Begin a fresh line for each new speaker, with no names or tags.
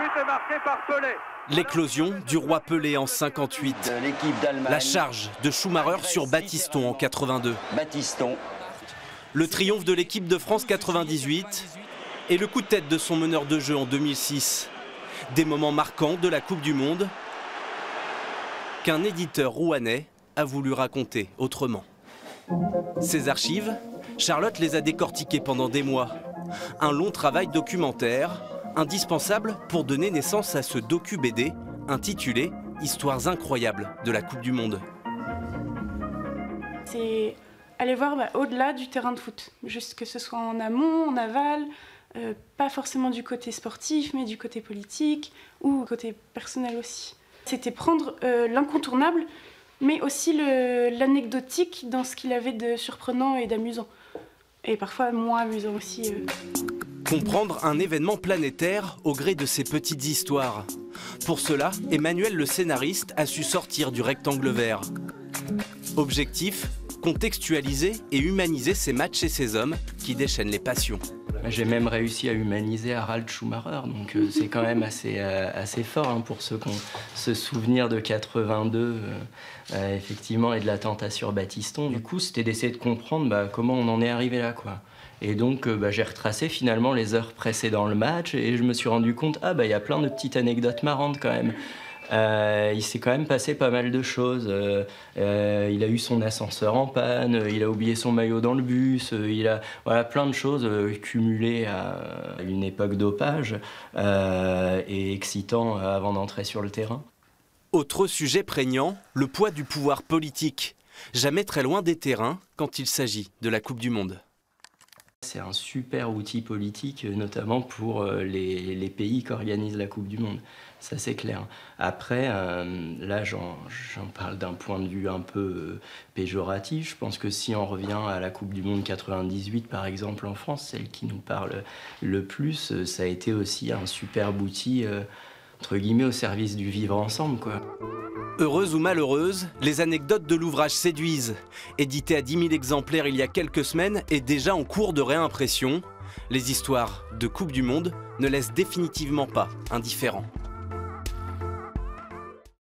but est marqué par Pelé.
L'éclosion du roi Pelé en 58. La charge de Schumacher sur Battiston en 82. Le triomphe de l'équipe de France 98 et le coup de tête de son meneur de jeu en 2006. Des moments marquants de la Coupe du Monde qu'un éditeur rouennais a voulu raconter autrement. Ces archives, Charlotte les a décortiquées pendant des mois. Un long travail documentaire, indispensable pour donner naissance à ce docu-BD intitulé « Histoires incroyables de la Coupe du Monde ».
C'est aller voir au-delà du terrain de foot, juste que ce soit en amont, en aval, pas forcément du côté sportif, mais du côté politique ou côté personnel aussi. C'était prendre l'incontournable, mais aussi l'anecdotique dans ce qu'il avait de surprenant et d'amusant. Et parfois moins amusant aussi.
Comprendre un événement planétaire au gré de ses petites histoires. Pour cela, Emmanuel le scénariste a su sortir du rectangle vert. Objectif, contextualiser et humaniser ces matchs et ces hommes qui déchaînent les passions.
J'ai même réussi à humaniser Harald Schumacher, donc c'est quand même assez fort hein, pour ceux qui ont ce souvenir de 82, effectivement, et de l'attentat sur Battiston. Du coup, c'était d'essayer de comprendre comment on en est arrivé là, quoi. Et donc, j'ai retracé finalement les heures précédant le match et je me suis rendu compte, il y a plein de petites anecdotes marrantes quand même. Il s'est quand même passé pas mal de choses. Il a eu son ascenseur en panne, il a oublié son maillot dans le bus, il a plein de choses cumulées à une époque dopage et excitant avant d'entrer sur le terrain.
Autre sujet prégnant, le poids du pouvoir politique. Jamais très loin des terrains quand il s'agit de la Coupe du Monde.
C'est un super outil politique, notamment pour les pays qui organisent la Coupe du Monde. Ça, c'est clair. Après, là, j'en parle d'un point de vue un peu péjoratif. Je pense que si on revient à la Coupe du Monde 98, par exemple, en France, celle qui nous parle le plus, ça a été aussi un superbe outil, entre guillemets, au service du vivre ensemble, quoi.
Heureuse ou malheureuse, les anecdotes de l'ouvrage séduisent. Édité à 10 000 exemplaires il y a quelques semaines et déjà en cours de réimpression, les histoires de Coupe du Monde ne laissent définitivement pas indifférents.